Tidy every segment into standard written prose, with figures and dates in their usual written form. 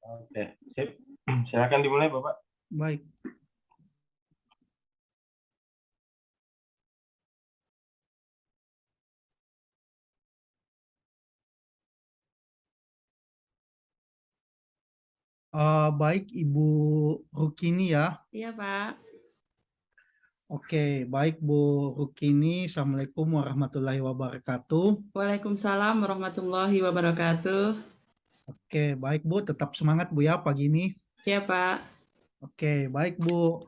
Oke, sip. Silakan dimulai, Bapak. Baik. Baik, Ibu Rukini ya. Iya, Pak. Oke, baik Bu Rukini. Assalamualaikum warahmatullahi wabarakatuh. Waalaikumsalam warahmatullahi wabarakatuh. Oke, baik Bu. Tetap semangat Bu ya pagi ini. Iya, Pak. Oke, baik Bu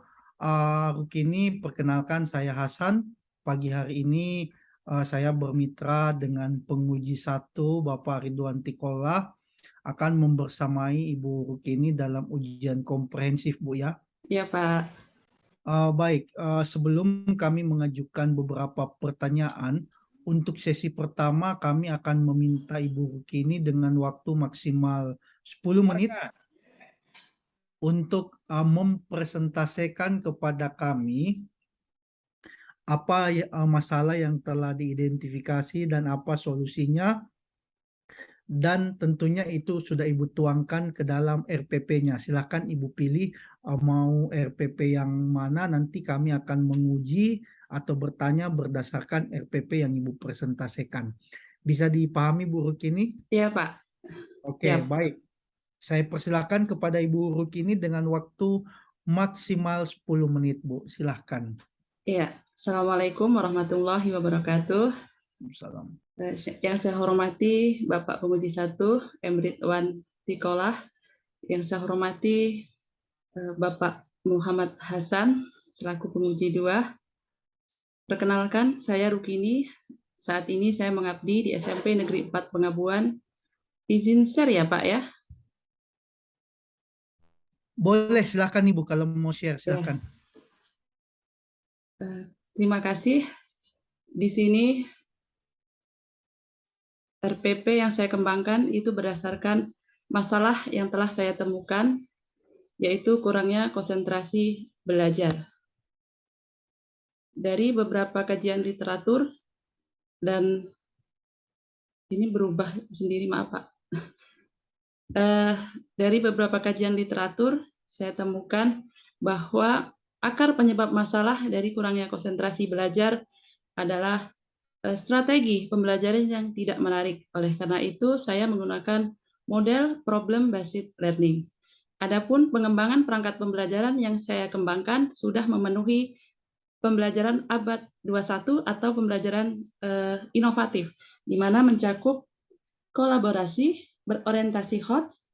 Rukini. Perkenalkan saya Hasan. Pagi hari ini saya bermitra dengan penguji 1 Bapak Ridwan Tikola akan membersamai Ibu Rukini dalam ujian komprehensif Bu ya. Iya, Pak. Baik, sebelum kami mengajukan beberapa pertanyaan, untuk sesi pertama kami akan meminta Ibu Rukini dengan waktu maksimal 10 menit untuk mempresentasikan kepada kami apa masalah yang telah diidentifikasi dan apa solusinya, dan tentunya itu sudah Ibu tuangkan ke dalam RPP-nya. Silahkan Ibu pilih mau RPP yang mana, nanti kami akan menguji atau bertanya berdasarkan RPP yang Ibu presentasikan. Bisa dipahami Bu Rukini? Iya, Pak. Oke, Siap. baik. Saya persilahkan kepada Ibu Rukini dengan waktu maksimal 10 menit, Bu. Silahkan. Iya. Assalamualaikum warahmatullahi wabarakatuh. Salam. Yang saya hormati Bapak Penguji 1, M. Ridwan Tikola. Yang saya hormati Bapak Muhammad Hasan, selaku penguji 2. Perkenalkan, saya Rukini. Saat ini saya mengabdi di SMP Negeri 4 Pengabuan. Izin share ya, Pak ya? Boleh, silahkan Ibu kalau mau share, silahkan. Terima kasih. Di sini RPP yang saya kembangkan itu berdasarkan masalah yang telah saya temukan, yaitu kurangnya konsentrasi belajar. Dari beberapa kajian literatur, dan ini berubah sendiri, maaf Pak. Dari beberapa kajian literatur, saya temukan bahwa akar penyebab masalah dari kurangnya konsentrasi belajar adalah strategi pembelajaran yang tidak menarik. Oleh karena itu, saya menggunakan model problem-based learning. Adapun pengembangan perangkat pembelajaran yang saya kembangkan sudah memenuhi pembelajaran abad 21 atau pembelajaran inovatif, di mana mencakup kolaborasi, berorientasi HOTS,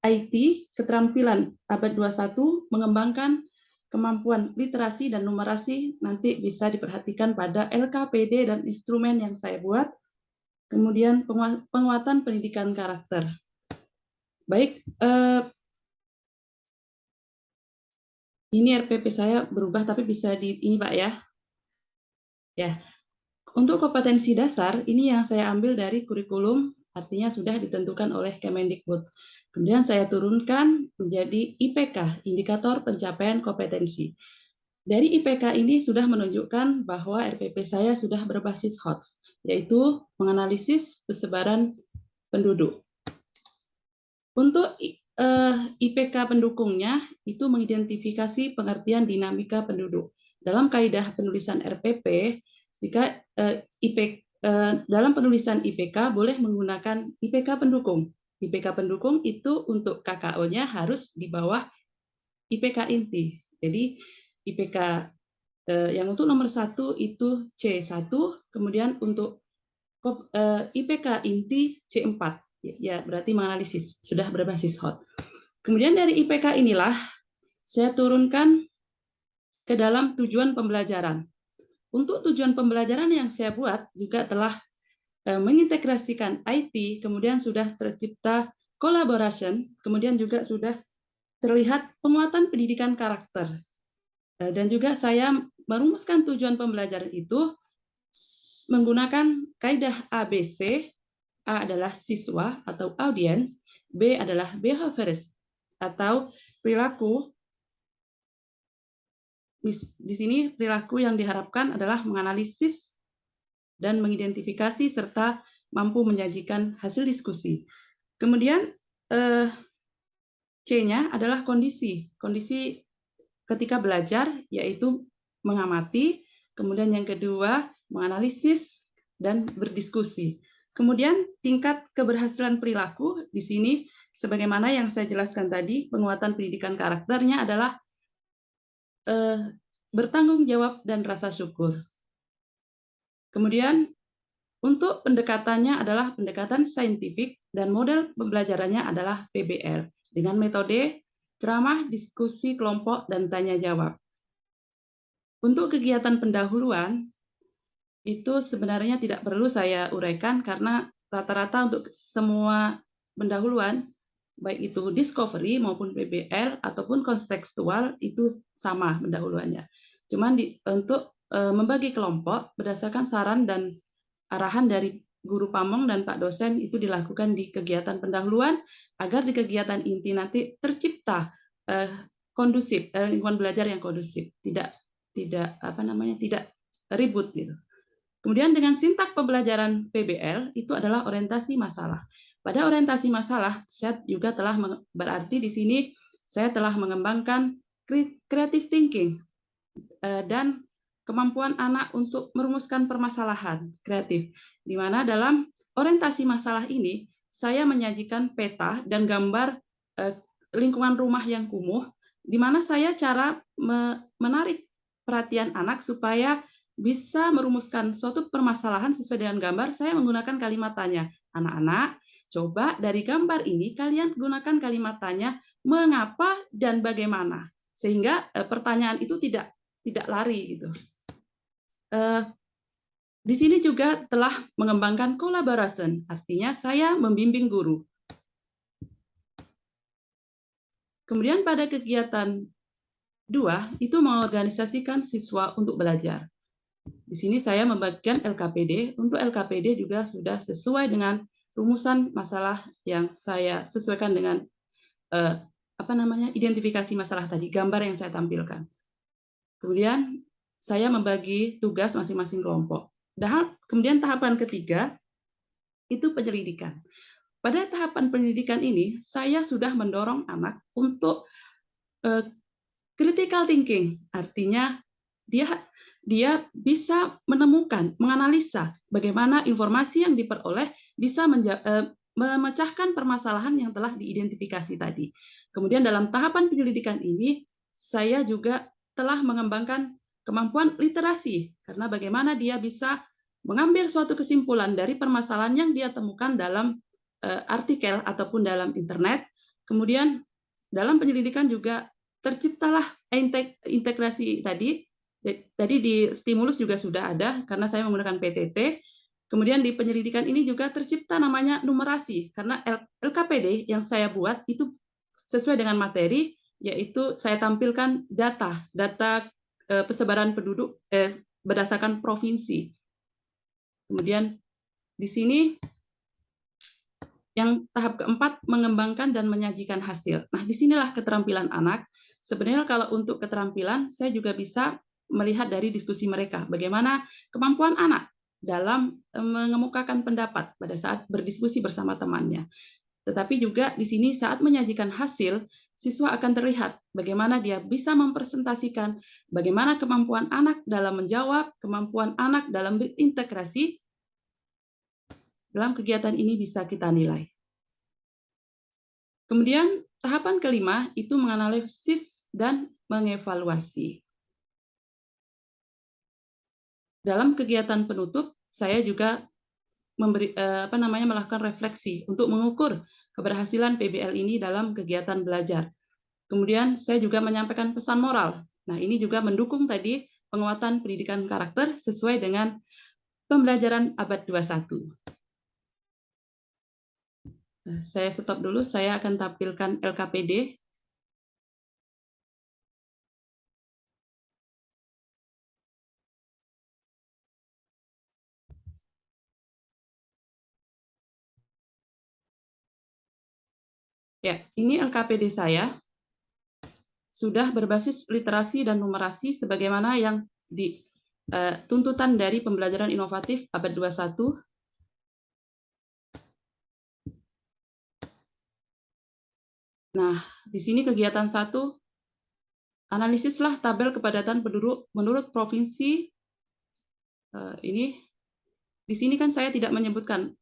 IT, keterampilan abad 21, mengembangkan kemampuan literasi dan numerasi, nanti bisa diperhatikan pada LKPD dan instrumen yang saya buat, kemudian penguatan pendidikan karakter. Baik, ini RPP saya berubah, tapi bisa di ini Pak ya. Ya, untuk kompetensi dasar, ini yang saya ambil dari kurikulum, artinya sudah ditentukan oleh Kemendikbud. Kemudian saya turunkan menjadi IPK, indikator pencapaian kompetensi. Dari IPK ini sudah menunjukkan bahwa RPP saya sudah berbasis HOTS, yaitu menganalisis persebaran penduduk. Untuk IPK pendukungnya, itu mengidentifikasi pengertian dinamika penduduk. Dalam kaidah penulisan RPP, jika dalam penulisan IPK boleh menggunakan IPK pendukung. IPK pendukung itu untuk KKO-nya harus di bawah IPK inti. Jadi IPK yang untuk nomor 1 itu C1, kemudian untuk IPK inti C4. Ya, berarti menganalisis, sudah berbasis HOT. Kemudian dari IPK inilah saya turunkan ke dalam tujuan pembelajaran. Untuk tujuan pembelajaran yang saya buat juga telah mengintegrasikan IT, kemudian sudah tercipta collaboration, kemudian juga sudah terlihat penguatan pendidikan karakter. Dan juga saya merumuskan tujuan pembelajaran itu menggunakan kaidah ABC. A adalah siswa atau audiens, B adalah behaviorist atau perilaku. Di sini perilaku yang diharapkan adalah menganalisis dan mengidentifikasi serta mampu menyajikan hasil diskusi. Kemudian C-nya adalah kondisi. Kondisi ketika belajar, yaitu mengamati, kemudian yang kedua menganalisis dan berdiskusi. Kemudian tingkat keberhasilan perilaku di sini, sebagaimana yang saya jelaskan tadi, penguatan pendidikan karakternya adalah bertanggung jawab dan rasa syukur. Kemudian untuk pendekatannya adalah pendekatan saintifik dan model pembelajarannya adalah PBL dengan metode ceramah, diskusi kelompok, dan tanya jawab. Untuk kegiatan pendahuluan, itu sebenarnya tidak perlu saya uraikan karena rata-rata untuk semua pendahuluan, baik itu discovery maupun PBL ataupun kontekstual itu sama pendahuluannya. Cuman untuk membagi kelompok berdasarkan saran dan arahan dari guru pamong dan Pak dosen itu dilakukan di kegiatan pendahuluan agar di kegiatan inti nanti tercipta kondusif, lingkungan belajar yang kondusif, tidak ribut gitu. Kemudian dengan sintak pembelajaran PBL itu adalah orientasi masalah. Pada orientasi masalah, saya juga telah berarti di sini saya telah mengembangkan creative thinking dan kemampuan anak untuk merumuskan permasalahan kreatif. Di mana dalam orientasi masalah ini saya menyajikan peta dan gambar lingkungan rumah yang kumuh, di mana saya cara menarik perhatian anak supaya bisa merumuskan suatu permasalahan sesuai dengan gambar. Saya menggunakan kalimat tanya. Anak-anak, coba dari gambar ini kalian gunakan kalimat tanya mengapa dan bagaimana, sehingga pertanyaan itu tidak lari gitu. Di sini juga telah mengembangkan collaboration, artinya saya membimbing guru. Kemudian pada kegiatan 2 itu mengorganisasikan siswa untuk belajar. Di sini saya membagikan LKPD. Untuk LKPD juga sudah sesuai dengan rumusan masalah yang saya sesuaikan dengan identifikasi masalah tadi, gambar yang saya tampilkan. Kemudian saya membagi tugas masing-masing kelompok. Kemudian tahapan ketiga itu penyelidikan. Pada tahapan penyelidikan ini saya sudah mendorong anak untuk critical thinking, artinya dia bisa menemukan, menganalisa bagaimana informasi yang diperoleh bisa memecahkan permasalahan yang telah diidentifikasi tadi. Kemudian dalam tahapan penyelidikan ini, saya juga telah mengembangkan kemampuan literasi, karena bagaimana dia bisa mengambil suatu kesimpulan dari permasalahan yang dia temukan dalam artikel ataupun dalam internet. Kemudian dalam penyelidikan juga terciptalah integrasi tadi. Tadi di stimulus juga sudah ada karena saya menggunakan PTT. Kemudian di penyelidikan ini juga tercipta namanya numerasi karena LKPD yang saya buat itu sesuai dengan materi, yaitu saya tampilkan data persebaran penduduk berdasarkan provinsi. Kemudian di sini yang tahap keempat mengembangkan dan menyajikan hasil. Nah, disinilah keterampilan anak. Sebenarnya kalau untuk keterampilan saya juga bisa melihat dari diskusi mereka, bagaimana kemampuan anak dalam mengemukakan pendapat pada saat berdiskusi bersama temannya. Tetapi juga di sini saat menyajikan hasil, siswa akan terlihat bagaimana dia bisa mempresentasikan, bagaimana kemampuan anak dalam menjawab, kemampuan anak dalam berintegrasi. Dalam kegiatan ini bisa kita nilai. Kemudian tahapan kelima itu menganalisis dan mengevaluasi. Dalam kegiatan penutup, saya juga melakukan refleksi untuk mengukur keberhasilan PBL ini dalam kegiatan belajar. Kemudian saya juga menyampaikan pesan moral. Nah, ini juga mendukung tadi penguatan pendidikan karakter sesuai dengan pembelajaran abad 21. Saya stop dulu, saya akan tampilkan LKPD. Ya, ini LKPD saya. Sudah berbasis literasi dan numerasi sebagaimana yang tuntutan dari pembelajaran inovatif abad 21. Nah, di sini kegiatan 1, analisislah tabel kepadatan penduduk menurut provinsi. Ini di sini kan saya tidak menyebutkan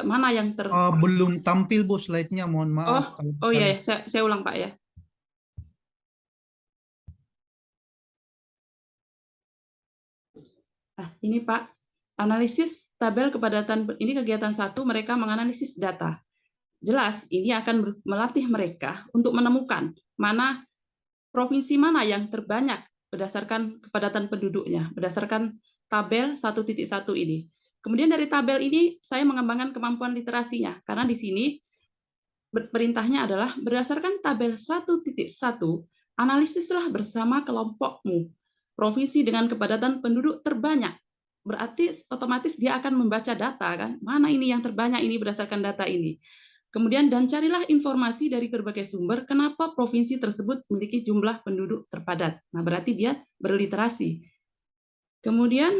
mana yang Belum tampil Bu slide-nya, mohon Oh, maaf kalau oh misalnya. iya, saya ulang Pak ya. Ini Pak, analisis tabel kepadatan, ini kegiatan 1, mereka menganalisis data. Jelas ini akan melatih mereka untuk menemukan mana provinsi mana yang terbanyak berdasarkan kepadatan penduduknya, berdasarkan tabel 1.1 ini. Kemudian dari tabel ini saya mengembangkan kemampuan literasinya, karena di sini perintahnya adalah berdasarkan tabel 1.1, analisislah bersama kelompokmu provinsi dengan kepadatan penduduk terbanyak. Berarti otomatis dia akan membaca data kan, mana ini yang terbanyak ini berdasarkan data ini. Kemudian dan carilah informasi dari berbagai sumber kenapa provinsi tersebut memiliki jumlah penduduk terpadat. Nah, berarti dia berliterasi. Kemudian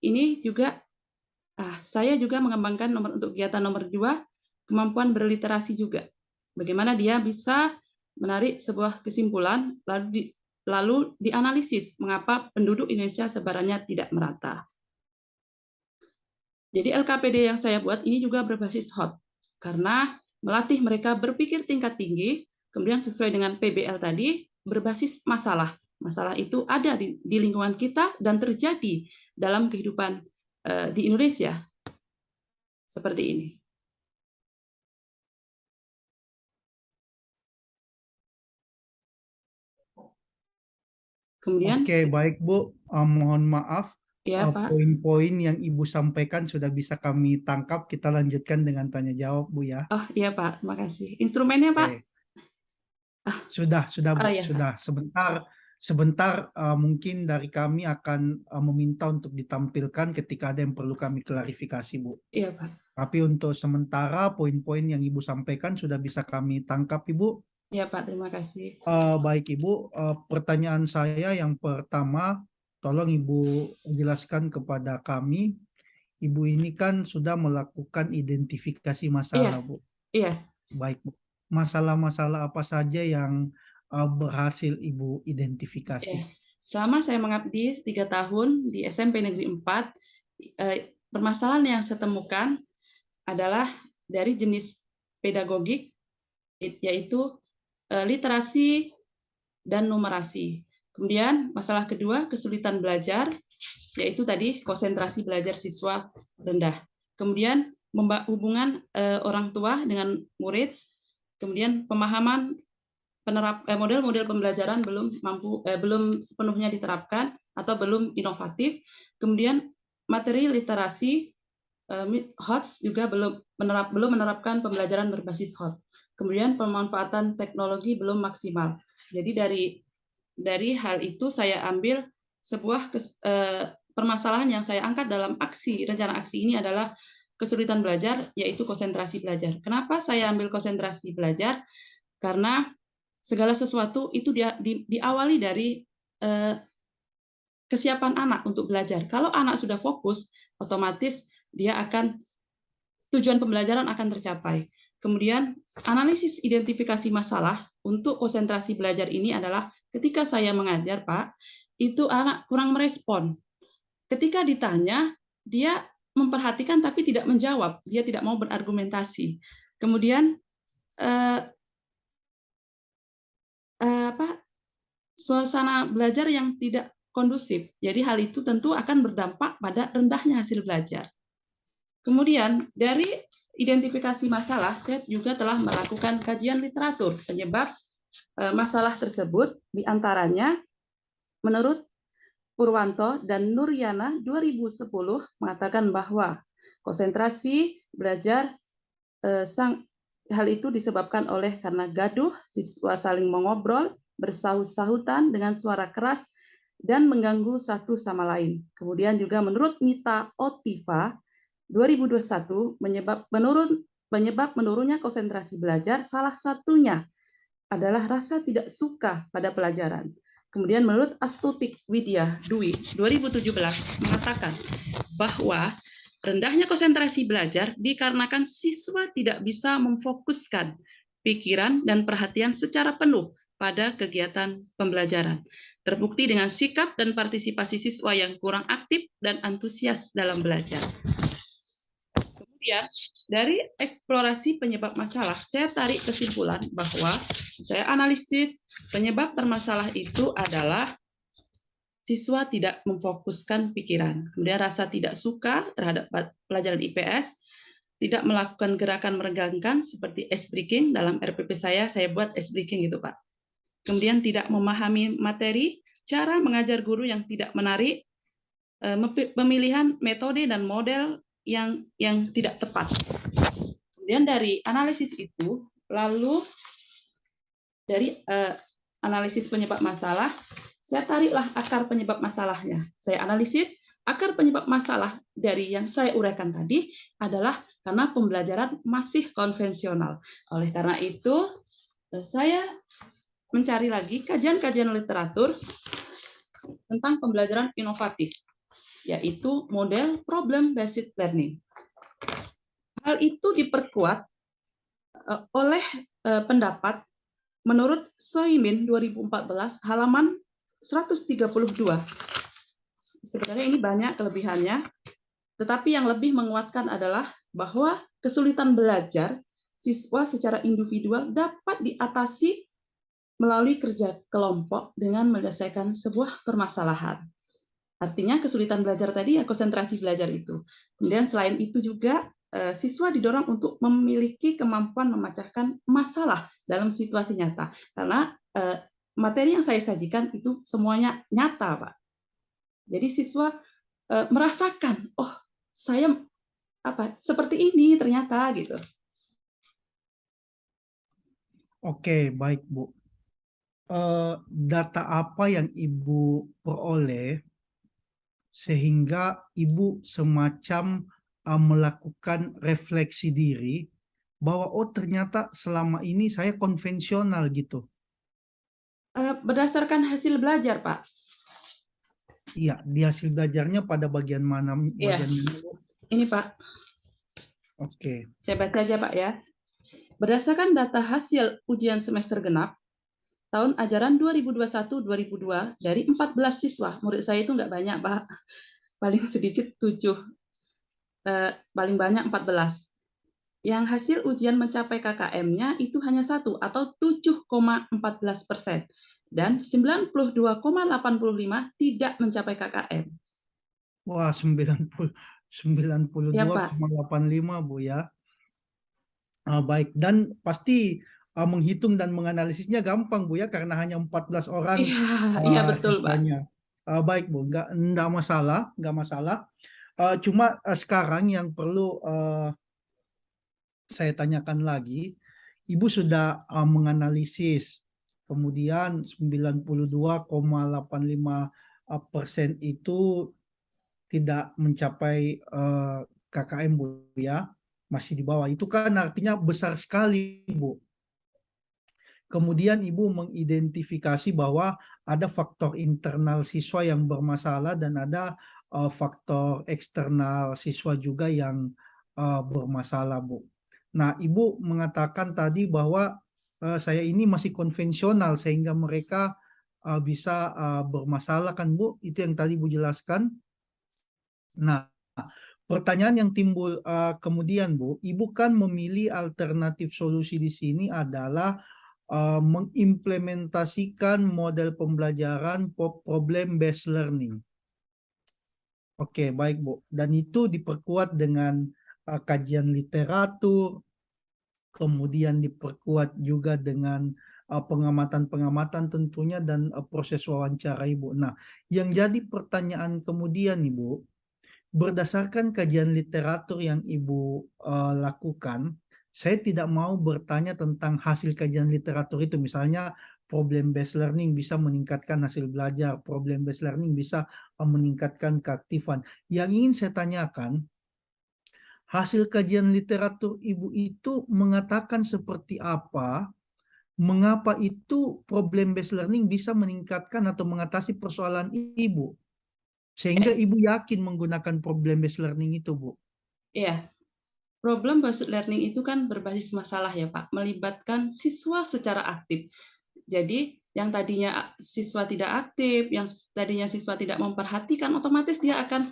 ini juga saya juga mengembangkan untuk kegiatan nomor 2, kemampuan berliterasi juga. Bagaimana dia bisa menarik sebuah kesimpulan lalu dianalisis mengapa penduduk Indonesia sebarannya tidak merata. Jadi LKPD yang saya buat ini juga berbasis HOT, karena melatih mereka berpikir tingkat tinggi, kemudian sesuai dengan PBL tadi, berbasis masalah. Masalah itu ada di lingkungan kita dan terjadi dalam kehidupan di Indonesia. Seperti ini. Kemudian, Oke, baik Bu. Mohon maaf, ya Pak, poin-poin yang Ibu sampaikan sudah bisa kami tangkap. Kita lanjutkan dengan tanya jawab, Bu ya. oh iya Pak, terima kasih. Instrumennya Pak? Oke. Sudah Bu, Iya sudah. Sebentar, mungkin dari kami akan meminta untuk ditampilkan ketika ada yang perlu kami klarifikasi, Bu. Iya Pak. Tapi untuk sementara poin-poin yang Ibu sampaikan sudah bisa kami tangkap, Ibu. Iya Pak, terima kasih. Baik Ibu, pertanyaan saya yang pertama, tolong Ibu jelaskan kepada kami, Ibu ini kan sudah melakukan identifikasi masalah, Iya, Bu. iya. Baik Bu, masalah-masalah apa saja yang berhasil Ibu identifikasi? Ya. Selama saya mengabdi 3 tahun di SMP Negeri 4, permasalahan yang saya temukan adalah dari jenis pedagogik, yaitu literasi dan numerasi. Kemudian masalah kedua, kesulitan belajar, yaitu tadi konsentrasi belajar siswa rendah. Kemudian hubungan orang tua dengan murid, kemudian pemahaman model-model pembelajaran belum sepenuhnya diterapkan atau belum inovatif. Kemudian materi literasi HOTS juga belum menerapkan pembelajaran berbasis HOT. Kemudian pemanfaatan teknologi belum maksimal. Jadi dari hal itu saya ambil sebuah permasalahan yang saya angkat dalam rencana aksi ini adalah kesulitan belajar, yaitu konsentrasi belajar. Kenapa saya ambil konsentrasi belajar? Karena segala sesuatu itu diawali dari kesiapan anak untuk belajar. Kalau anak sudah fokus, otomatis tujuan pembelajaran akan tercapai. Kemudian analisis identifikasi masalah untuk konsentrasi belajar ini adalah ketika saya mengajar, Pak, itu anak kurang merespon. Ketika ditanya, dia memperhatikan tapi tidak menjawab, dia tidak mau berargumentasi. Kemudian suasana belajar yang tidak kondusif. Jadi hal itu tentu akan berdampak pada rendahnya hasil belajar. Kemudian dari identifikasi masalah, saya juga telah melakukan kajian literatur penyebab masalah tersebut, diantaranya menurut Purwanto dan Nuryana 2010 mengatakan bahwa konsentrasi belajar hal itu disebabkan karena gaduh, siswa saling mengobrol, bersahut-sahutan dengan suara keras, dan mengganggu satu sama lain. Kemudian juga menurut Nita Otiva 2021 penyebab menurunnya konsentrasi belajar salah satunya adalah rasa tidak suka pada pelajaran. Kemudian menurut Astutik Widya Dwi 2017 mengatakan bahwa Rendahnya konsentrasi belajar dikarenakan siswa tidak bisa memfokuskan pikiran dan perhatian secara penuh pada kegiatan pembelajaran. Terbukti dengan sikap dan partisipasi siswa yang kurang aktif dan antusias dalam belajar. Kemudian, dari eksplorasi penyebab masalah, saya tarik kesimpulan bahwa saya analisis penyebab bermasalah itu adalah siswa tidak memfokuskan pikiran, kemudian rasa tidak suka terhadap pelajaran IPS, tidak melakukan gerakan meregangkan seperti ice breaking. Dalam RPP saya buat ice breaking gitu, Pak. Kemudian tidak memahami materi, cara mengajar guru yang tidak menarik, pemilihan metode dan model yang tidak tepat. Kemudian dari analisis itu, lalu dari analisis penyebab masalah, saya tariklah akar penyebab masalahnya. Saya analisis akar penyebab masalah dari yang saya uraikan tadi adalah karena pembelajaran masih konvensional. Oleh karena itu, saya mencari lagi kajian-kajian literatur tentang pembelajaran inovatif, yaitu model problem-based learning. Hal itu diperkuat oleh pendapat menurut Soimin 2014 halaman 132. Sebenarnya ini banyak kelebihannya, tetapi yang lebih menguatkan adalah bahwa kesulitan belajar siswa secara individual dapat diatasi melalui kerja kelompok dengan menyelesaikan sebuah permasalahan. Artinya kesulitan belajar tadi ya konsentrasi belajar itu. Kemudian selain itu juga siswa didorong untuk memiliki kemampuan memecahkan masalah dalam situasi nyata. Karena materi yang saya sajikan itu semuanya nyata, Pak. Jadi siswa merasakan, oh saya seperti ini ternyata gitu. Oke, baik Bu. Data apa yang Ibu peroleh sehingga Ibu semacam melakukan refleksi diri bahwa oh ternyata selama ini saya konvensional gitu. Berdasarkan hasil belajar, Pak. Iya, di hasil belajarnya pada bagian mana? Iya. Bagian mana, Bu? Ini, Pak. Oke. Saya baca aja, Pak ya. Berdasarkan data hasil ujian semester genap tahun ajaran 2021-2022 dari 14 siswa, murid saya itu nggak banyak, Pak. Paling sedikit 7, paling banyak 14. Yang hasil ujian mencapai KKM-nya itu hanya 1 atau 7,14%. Dan 92,85 tidak mencapai KKM. Wah, 92,85 Bu ya. Baik, dan pasti menghitung dan menganalisisnya gampang Bu ya, karena hanya 14 orang Iya betul, Pak. siswanya. Baik Bu, nggak masalah, nggak masalah. Cuma sekarang yang perlu saya tanyakan lagi, Ibu sudah menganalisis, kemudian 92,85% itu tidak mencapai KKM Bu ya, masih di bawah. Itu kan artinya besar sekali Bu. Kemudian Ibu mengidentifikasi bahwa ada faktor internal siswa yang bermasalah dan ada faktor eksternal siswa juga yang bermasalah Bu. Nah, Ibu mengatakan tadi bahwa saya ini masih konvensional sehingga mereka bisa bermasalah kan Bu, itu yang tadi Bu jelaskan. Nah, pertanyaan yang timbul kemudian Bu, Ibu kan memilih alternatif solusi di sini adalah mengimplementasikan model pembelajaran problem based learning. Oke, baik Bu. Dan itu diperkuat dengan kajian literatur, kemudian diperkuat juga dengan pengamatan-pengamatan tentunya dan proses wawancara Ibu. Nah, yang jadi pertanyaan kemudian Ibu, berdasarkan kajian literatur yang Ibu lakukan, saya tidak mau bertanya tentang hasil kajian literatur itu. Misalnya problem based learning bisa meningkatkan hasil belajar, problem based learning bisa meningkatkan keaktifan. Yang ingin saya tanyakan, hasil kajian literatur Ibu itu mengatakan seperti apa? Mengapa itu problem based learning bisa meningkatkan atau mengatasi persoalan Ibu? Sehingga Ibu yakin menggunakan problem based learning itu, Bu. Iya, problem based learning itu kan berbasis masalah ya Pak, melibatkan siswa secara aktif. Jadi yang tadinya siswa tidak aktif, yang tadinya siswa tidak memperhatikan, otomatis dia akan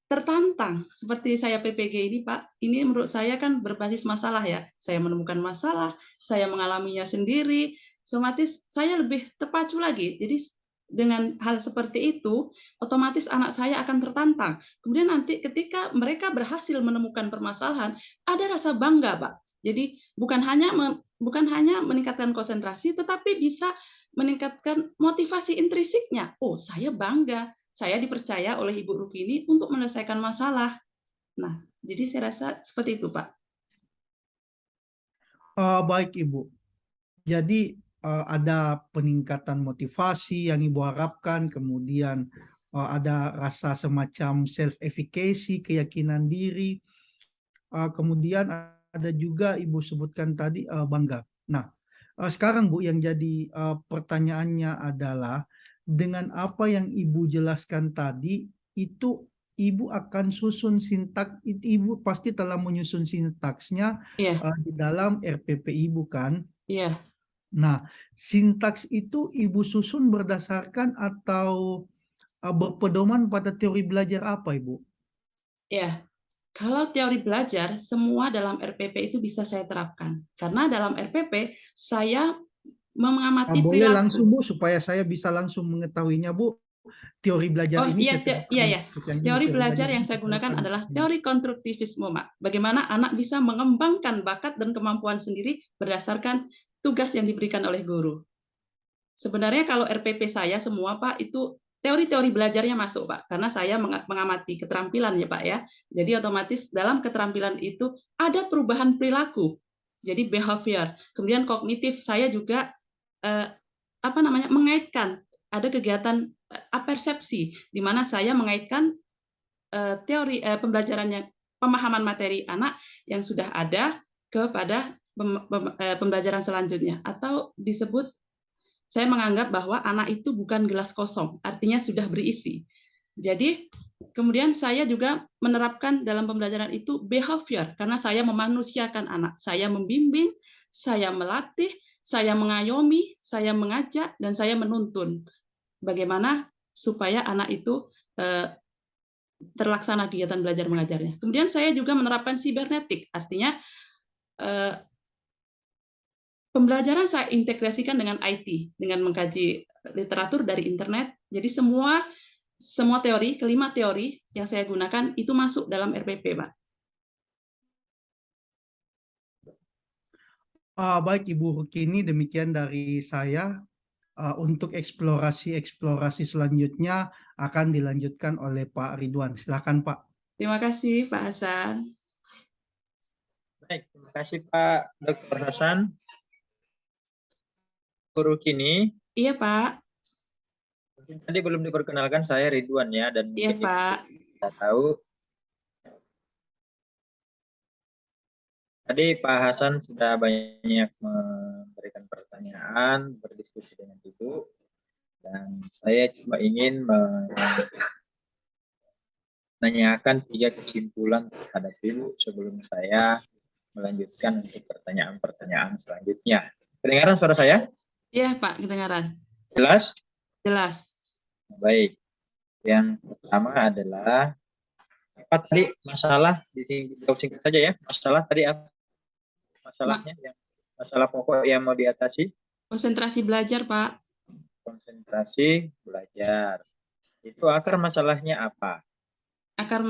tertantang. Seperti saya PPG ini Pak, ini menurut saya kan berbasis masalah ya. Saya menemukan masalah, saya mengalaminya sendiri, otomatis saya lebih terpacu lagi. Jadi dengan hal seperti itu, otomatis anak saya akan tertantang. Kemudian nanti ketika mereka berhasil menemukan permasalahan, ada rasa bangga, Pak. Jadi bukan hanya meningkatkan konsentrasi, tetapi bisa meningkatkan motivasi intrinsiknya. Oh, saya bangga, saya dipercaya oleh Ibu Rukini untuk menyelesaikan masalah. Nah, jadi saya rasa seperti itu, Pak. Baik Ibu. Jadi ada peningkatan motivasi yang Ibu harapkan, kemudian ada rasa semacam self-efficacy, keyakinan diri, kemudian ada juga Ibu sebutkan tadi bangga. Nah, sekarang Bu yang jadi pertanyaannya adalah dengan apa yang Ibu jelaskan tadi itu Ibu akan susun sintaks, Ibu pasti telah menyusun sintaksnya Iya, di dalam RPP Ibu kan? iya, Nah, sintaks itu Ibu susun berdasarkan atau berpedoman pada teori belajar apa, Ibu? iya. Kalau teori belajar, semua dalam RPP itu bisa saya terapkan. Karena dalam RPP, saya mengamati Boleh langsung, perilaku. Bu, supaya saya bisa langsung mengetahuinya, Bu. Teori belajar Oh ini iya, saya terapkan iya ya. untuk yang ini, Teori teori belajar belajar yang ini saya saya gunakan terapkan untuk adalah ini. teori konstruktivisme, Mak. Bagaimana anak bisa mengembangkan bakat dan kemampuan sendiri berdasarkan tugas yang diberikan oleh guru. Sebenarnya kalau RPP saya semua, Pak, itu teori-teori belajarnya masuk, Pak. Karena saya mengamati keterampilan ya, Pak ya. Jadi otomatis dalam keterampilan itu ada perubahan perilaku. Jadi behavior. Kemudian kognitif saya juga mengaitkan ada kegiatan apersepsi di mana saya mengaitkan teori pembelajarannya pemahaman materi anak yang sudah ada kepada pembelajaran selanjutnya atau disebut saya menganggap bahwa anak itu bukan gelas kosong, artinya sudah berisi. Jadi kemudian saya juga menerapkan dalam pembelajaran itu behavior karena saya memanusiakan anak, saya membimbing, saya melatih, saya mengayomi, saya mengajak dan saya menuntun bagaimana supaya anak itu terlaksana kegiatan belajar mengajarnya. Kemudian saya juga menerapkan sibernetik, artinya pembelajaran saya integrasikan dengan IT, dengan mengkaji literatur dari internet. Jadi semua teori, kelima teori yang saya gunakan itu masuk dalam RPP, Pak. Baik Ibu Rukini, demikian dari saya. Untuk eksplorasi selanjutnya akan dilanjutkan oleh Pak Ridwan. Silakan Pak. Terima kasih, Pak Hasan. Baik, terima kasih Pak Dr. Hasan. Guru kini, Iya, Pak. tadi belum diperkenalkan, saya Ridwan ya, dan Iya, mungkin Pak. kita tahu tadi Pak Hasan sudah banyak memberikan pertanyaan, berdiskusi dengan Ibu, dan saya cuma ingin menanyakan 3 kesimpulan terhadap Ibu sebelum saya melanjutkan untuk pertanyaan-pertanyaan selanjutnya. Kedengaran suara saya? Iya, Pak, kedengaran. Jelas? Jelas. Baik. Yang pertama adalah apa tadi masalah singkat saja ya. Masalah tadi apa? Masalahnya yang masalah pokok yang mau diatasi? Konsentrasi belajar, Pak. Konsentrasi belajar. Itu akar masalahnya apa? Akar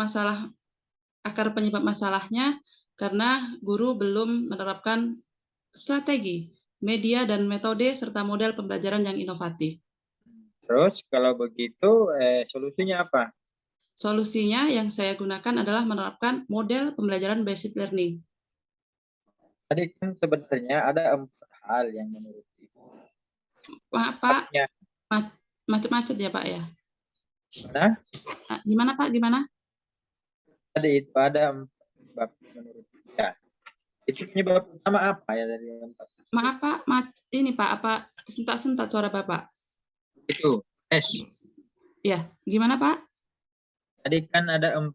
penyebab masalahnya karena guru belum menerapkan strategi, media dan metode serta model pembelajaran yang inovatif. Terus kalau begitu solusinya apa? Solusinya yang saya gunakan adalah menerapkan model pembelajaran basic learning. Tadi kan sebenarnya ada 4 hal yang menurut Ibu. Pak, macet-macet ya Pak ya? Nah, Gimana Pak, gimana? tadi itu ada 4 penyebab menurut Ibu. Ya. Itu penyebab utama apa ya dari 4? Maaf Pak, ini Pak, apa sentak-sentak suara Bapak? Itu S. Ya, gimana Pak? Tadi kan ada 4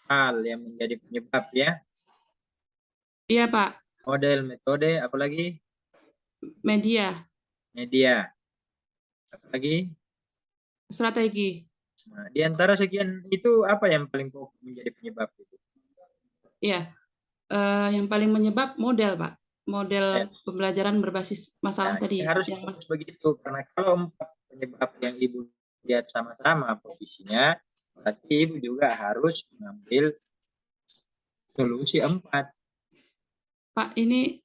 hal yang menjadi penyebab ya. Iya, Pak. Model, metode, apalagi Media, media, apalagi. strategi. Nah, di antara sekian itu apa yang paling pokok menjadi penyebab itu? Iya. Yang paling menyebab model, Pak. Model pembelajaran berbasis masalah Nah, tadi. harus begitu karena kalau 4 penyebab yang Ibu lihat sama-sama posisinya, berarti Ibu juga harus mengambil solusi 4. Pak, ini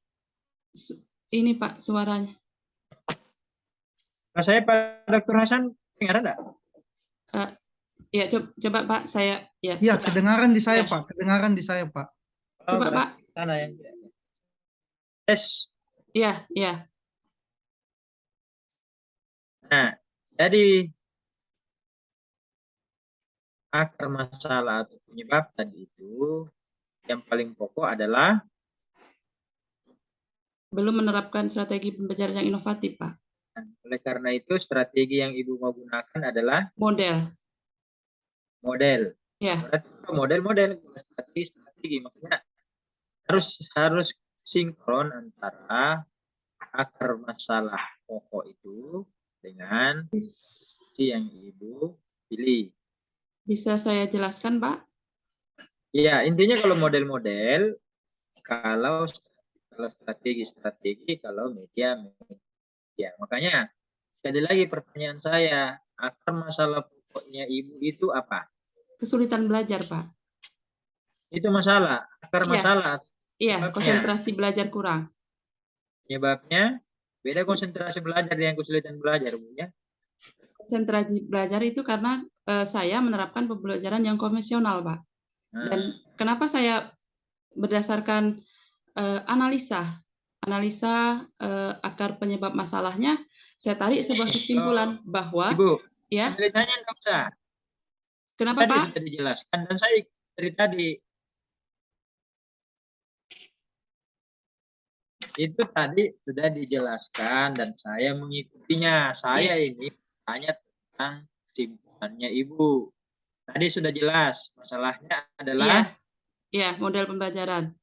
Pak suaranya. Nah, saya Pak Dr. Hasan dengar enggak? Ya, coba Pak, saya ya. Iya, coba. kedengaran di saya, Ya. Pak. Kedengaran di saya, Pak. Coba, Pak. Sana yang tes. Iya, iya. Nah, jadi akar masalah atau penyebab tadi itu yang paling pokok adalah Belum menerapkan strategi pembelajaran yang inovatif, Pak. oleh karena itu strategi yang Ibu mau gunakan adalah Model. Ya. Berarti model strategi maksudnya harus sinkron antara akar masalah pokok itu dengan yang Ibu pilih. Bisa saya jelaskan, Pak? Ya, intinya kalau model-model, kalau strategi, kalau media. Makanya sekali lagi pertanyaan saya, akar masalah pokoknya Ibu itu apa? Kesulitan belajar, Pak. Itu masalah, akar masalah. Iya, konsentrasi belajar kurang. Penyebabnya beda konsentrasi belajar dengan kesulitan belajar, Bu ya. Konsentrasi belajar itu karena saya menerapkan pembelajaran yang konvensional, Pak. Dan kenapa saya berdasarkan analisa akar penyebab masalahnya, saya tarik sebuah kesimpulan bahwa Ibu, ya. analisanya enggak usah. Kenapa, Tadi Pak? sudah dijelaskan dan saya dari tadi itu tadi sudah dijelaskan dan saya mengikutinya. Saya ini tanya tentang kesimpulannya Ibu. Tadi sudah jelas masalahnya adalah model pembelajaran.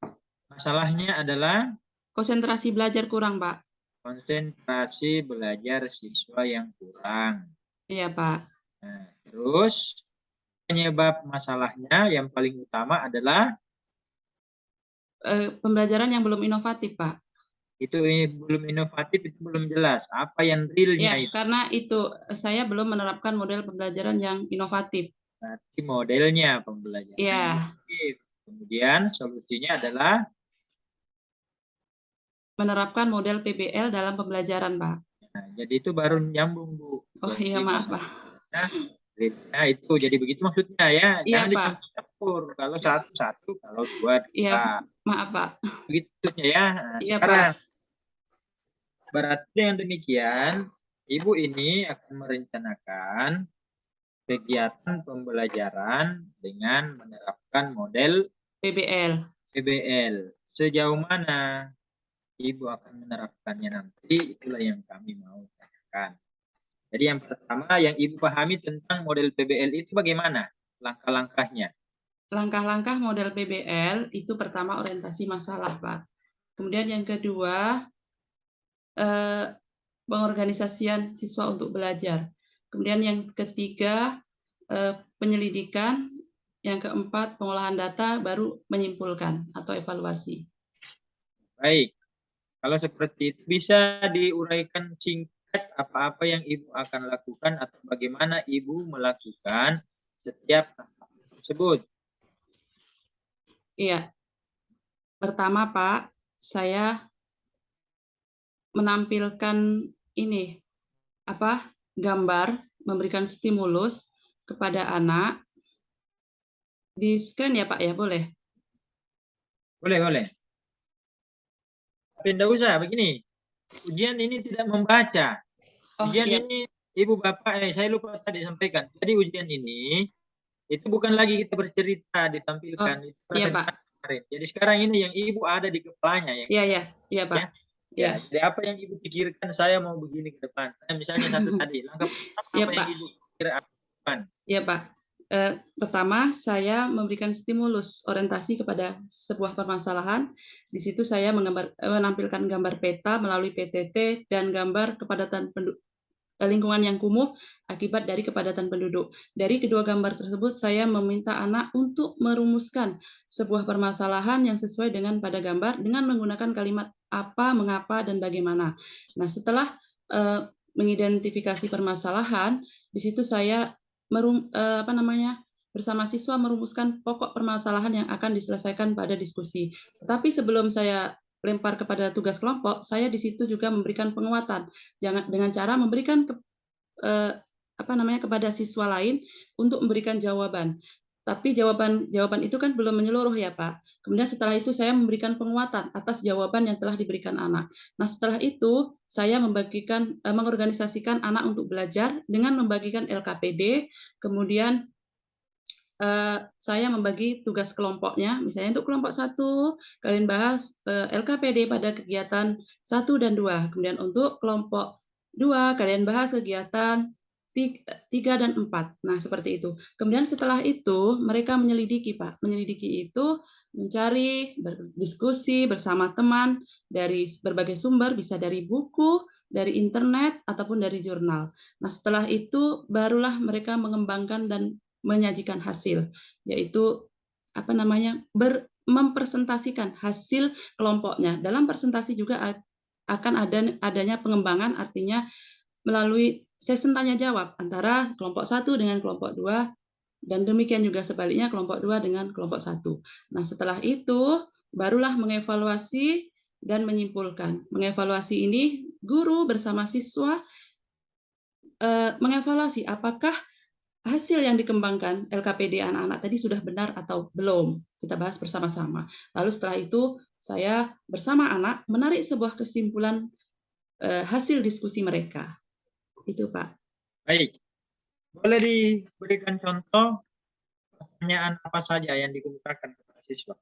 Masalahnya adalah konsentrasi belajar kurang, Pak. Konsentrasi belajar siswa yang kurang. Iya, Pak. Nah, terus penyebab masalahnya yang paling utama adalah pembelajaran yang belum inovatif, Pak. Itu belum inovatif, itu belum jelas. Apa yang realnya itu? Karena itu saya belum menerapkan model pembelajaran yang inovatif. Berarti modelnya pembelajaran inovatif. Kemudian solusinya adalah menerapkan model PBL dalam pembelajaran, Pak. Nah, jadi itu baru nyambung, Bu. Oh iya, maaf, Pak. Nah, itu jadi begitu maksudnya ya. Iya, Jangan Pak. dicampur. Kalau satu, kalau dua. Iya, maaf, Pak. Begitunya ya. Nah, iya, sekarang, Pak. Berarti yang demikian, Ibu ini akan merencanakan kegiatan pembelajaran dengan menerapkan model PBL. Sejauh mana Ibu akan menerapkannya nanti, itulah yang kami mau tanyakan. Jadi yang pertama yang Ibu pahami tentang model PBL itu bagaimana langkah-langkahnya? Langkah-langkah model PBL itu pertama orientasi masalah, Pak. Kemudian yang kedua, pengorganisasian siswa untuk belajar. Kemudian yang ketiga, penyelidikan. Yang keempat, pengolahan data, baru menyimpulkan atau evaluasi. Baik. Kalau seperti itu bisa diuraikan singkat apa-apa yang Ibu akan lakukan atau bagaimana Ibu melakukan setiap tahap tersebut. Iya. Pertama, Pak, saya menampilkan ini gambar, memberikan stimulus kepada anak. Di screen ya, Pak ya, boleh? Boleh. Tapi tidak usah begini. Ujian ini tidak membaca. Ujian ini Ibu Bapak, saya lupa tadi sampaikan. Jadi ujian ini itu bukan lagi kita bercerita ditampilkan. Iya, Pak. Jadi sekarang ini yang Ibu ada di kepalanya. Iya, Pak. Ya, jadi apa yang Ibu pikirkan saya mau begini ke depan. Misalnya satu tadi, langkah pertama apa yang Ibu pikirkan? Iya, Pak. Pertama, saya memberikan stimulus orientasi kepada sebuah permasalahan. Di situ saya menampilkan gambar peta melalui PTT dan gambar kepadatan lingkungan yang kumuh akibat dari kepadatan penduduk. Dari kedua gambar tersebut, saya meminta anak untuk merumuskan sebuah permasalahan yang sesuai dengan pada gambar dengan menggunakan kalimat apa, mengapa, dan bagaimana. Nah, setelah mengidentifikasi permasalahan, di situ saya bersama siswa merumuskan pokok permasalahan yang akan diselesaikan pada diskusi. Tetapi sebelum saya lempar kepada tugas kelompok, saya di situ juga memberikan penguatan dengan cara memberikan kepada siswa lain untuk memberikan jawaban. Tapi jawaban itu kan belum menyeluruh ya Pak. Kemudian setelah itu saya memberikan penguatan atas jawaban yang telah diberikan anak. Nah setelah itu saya mengorganisasikan anak untuk belajar dengan membagikan LKPD, kemudian saya membagi tugas kelompoknya. Misalnya untuk kelompok 1, kalian bahas LKPD pada kegiatan 1 dan 2. Kemudian untuk kelompok 2, kalian bahas kegiatan 3 dan 4. Nah, seperti itu. Kemudian setelah itu, mereka menyelidiki, Pak. Menyelidiki itu mencari, berdiskusi bersama teman dari berbagai sumber, bisa dari buku, dari internet, ataupun dari jurnal. Nah, setelah itu, barulah mereka mengembangkan dan menyajikan hasil, yaitu mempresentasikan hasil kelompoknya. Dalam presentasi juga akan adanya pengembangan, artinya melalui sesi tanya jawab antara kelompok 1 dengan kelompok 2, dan demikian juga sebaliknya kelompok 2 dengan kelompok 1. Nah, setelah itu barulah mengevaluasi dan menyimpulkan. Mengevaluasi ini guru bersama siswa mengevaluasi apakah hasil yang dikembangkan LKPD anak-anak tadi sudah benar atau belum. Kita bahas bersama-sama. Lalu setelah itu saya bersama anak menarik sebuah kesimpulan hasil diskusi mereka. Itu Pak. Baik. Boleh diberikan contoh pertanyaan apa saja yang dikemukakan kepada siswa?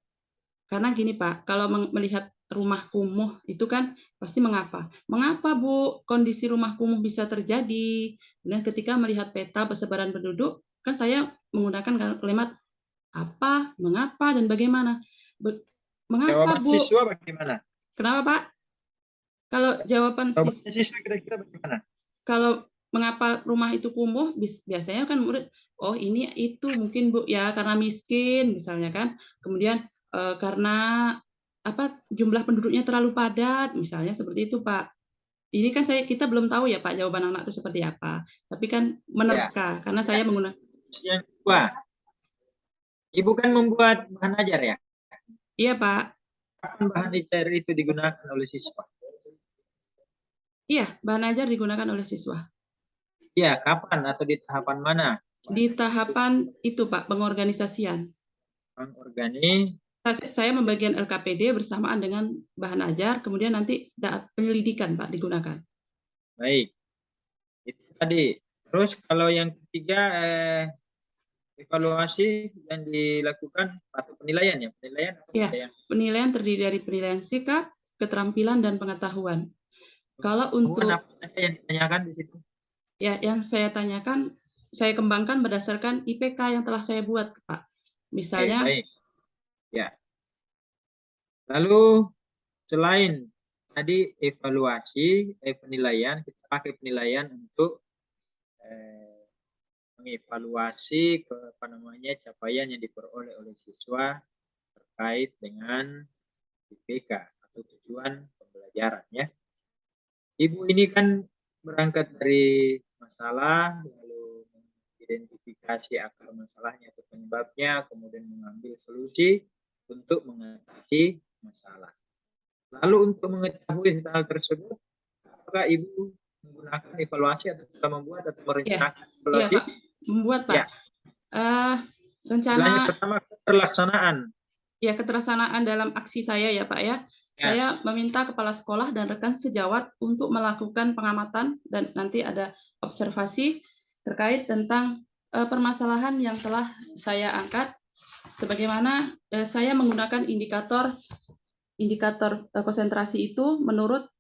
Karena gini Pak, kalau melihat rumah kumuh itu kan pasti mengapa. Mengapa Bu kondisi rumah kumuh bisa terjadi? Dan ketika melihat peta persebaran penduduk, kan saya menggunakan kalimat apa, mengapa, dan bagaimana. Mengapa Jawaban Bu? siswa bagaimana? Kenapa Pak? Kalau jawaban siswa kira-kira bagaimana? Kalau mengapa rumah itu kumuh, biasanya kan murid, oh ini itu mungkin Bu ya karena miskin misalnya kan. Kemudian karena jumlah penduduknya terlalu padat misalnya seperti itu Pak. Ini kan kita belum tahu ya Pak jawaban anak itu seperti apa. Tapi kan menerka karena saya menggunakan. Yang kedua, Ibu kan membuat bahan ajar ya? Iya Pak. Kapan bahan ajar itu digunakan oleh siswa? Iya, bahan ajar digunakan oleh siswa. Iya, kapan atau di tahapan mana? Di tahapan itu Pak, pengorganisasian. Saya membagian LKPD bersamaan dengan bahan ajar, kemudian nanti penyelidikan Pak digunakan. Baik, itu tadi. Terus kalau yang ketiga evaluasi yang dilakukan atau penilaian ya? Penilaian terdiri dari penilaian sikap, keterampilan, dan pengetahuan. Kalau untuk apa yang ditanyakan di situ? Ya, yang saya tanyakan, saya kembangkan berdasarkan IPK yang telah saya buat Pak. Misalnya. Baik. Ya. Lalu selain tadi evaluasi, penilaian, kita pakai penilaian untuk mengevaluasi capaian yang diperoleh oleh siswa terkait dengan IPK atau tujuan pembelajaran ya. Ibu ini kan berangkat dari masalah, lalu mengidentifikasi akar masalahnya atau penyebabnya, kemudian mengambil solusi untuk mengatasi masalah. Lalu untuk mengetahui hal tersebut, apakah Ibu menggunakan evaluasi atau sudah membuat atau merencanakan evaluasi? Iya, Pak. Membuat, Pak. Ya. Rencana pertama pelaksanaan. Ya, keterlaksanaan dalam aksi saya ya, Pak ya. Saya meminta kepala sekolah dan rekan sejawat untuk melakukan pengamatan dan nanti ada observasi terkait tentang permasalahan yang telah saya angkat. Sebagaimana saya menggunakan indikator konsentrasi itu menurut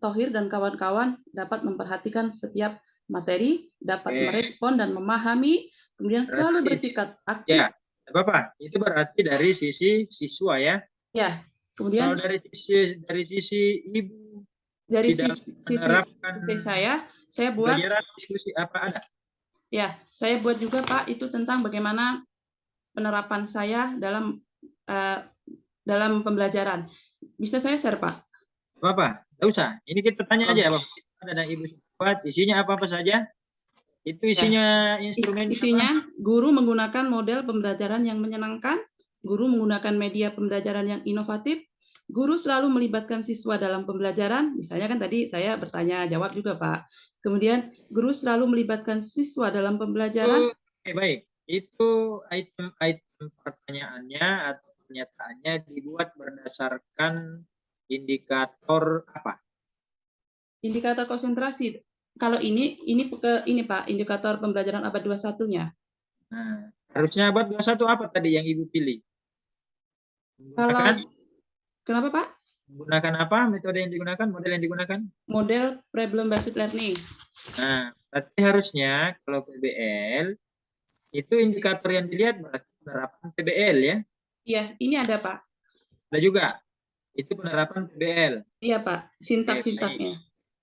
Thohir dan kawan-kawan dapat memperhatikan setiap materi, dapat Oke. merespon dan memahami, kemudian selalu Berarti- bersikap aktif. Ya, Bapak, itu berarti dari sisi siswa ya. Ya, Kalau kemudian dari sisi ibu dari di dalam sisi menerapkan saya buat pelajaran diskusi apa ada? ya, saya buat juga Pak itu tentang bagaimana penerapan saya dalam pembelajaran. Bisa saya share Pak? Bapak, tidak usah. Ini kita tanya Oh. aja, Bapak. Ada ibu buat isinya apa saja? Itu isinya instrumen Isinya guru menggunakan model pembelajaran yang menyenangkan, guru menggunakan media pembelajaran yang inovatif, guru selalu melibatkan siswa dalam pembelajaran, misalnya kan tadi saya bertanya jawab juga Pak. Kemudian guru selalu melibatkan siswa dalam pembelajaran. Oke, baik. Itu item-item pertanyaannya atau pernyataannya dibuat berdasarkan indikator apa? Indikator konsentrasi. Kalau ini Pak, indikator pembelajaran abad 21-nya. Nah, harusnya abad 21 apa tadi yang Ibu pilih? Menggunakan, Kenapa Pak? menggunakan apa metode yang digunakan, model yang digunakan? Model problem based learning. Nah, berarti harusnya kalau PBL itu indikator yang dilihat berarti penerapan PBL ya. Iya, ini ada Pak. Ada juga. Itu penerapan PBL. Iya Pak, sintak-sintaknya.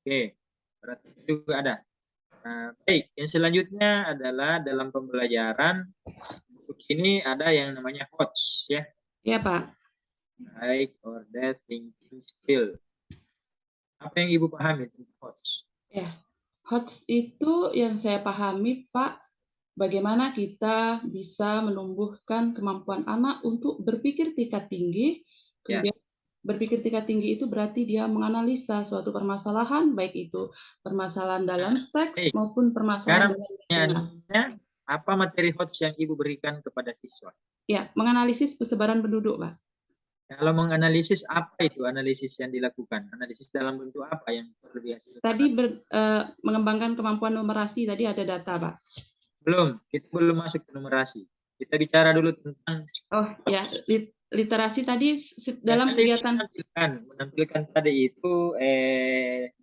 Oke, berarti itu juga ada. Nah, baik, yang selanjutnya adalah dalam pembelajaran ini ada yang namanya HOTS ya. Iya Pak. High order thinking skill. Apa yang Ibu pahami tentang HOTS? Ya, HOTS itu yang saya pahami Pak, bagaimana kita bisa menumbuhkan kemampuan anak untuk berpikir tingkat tinggi. Kemudian berpikir tingkat tinggi itu berarti dia menganalisa suatu permasalahan, baik itu permasalahan dalam teks maupun permasalahan dalam lingkungan. Apa materi HOTS yang Ibu berikan kepada siswa? Ya, menganalisis persebaran penduduk, Pak. Kalau menganalisis, apa itu analisis yang dilakukan? Analisis dalam bentuk apa yang perlu dihasilkan? Tadi mengembangkan kemampuan numerasi, tadi ada data, Pak. Belum, kita belum masuk ke numerasi. Kita bicara dulu tentang... Oh ya, literasi tadi dalam kegiatan menampilkan tadi itu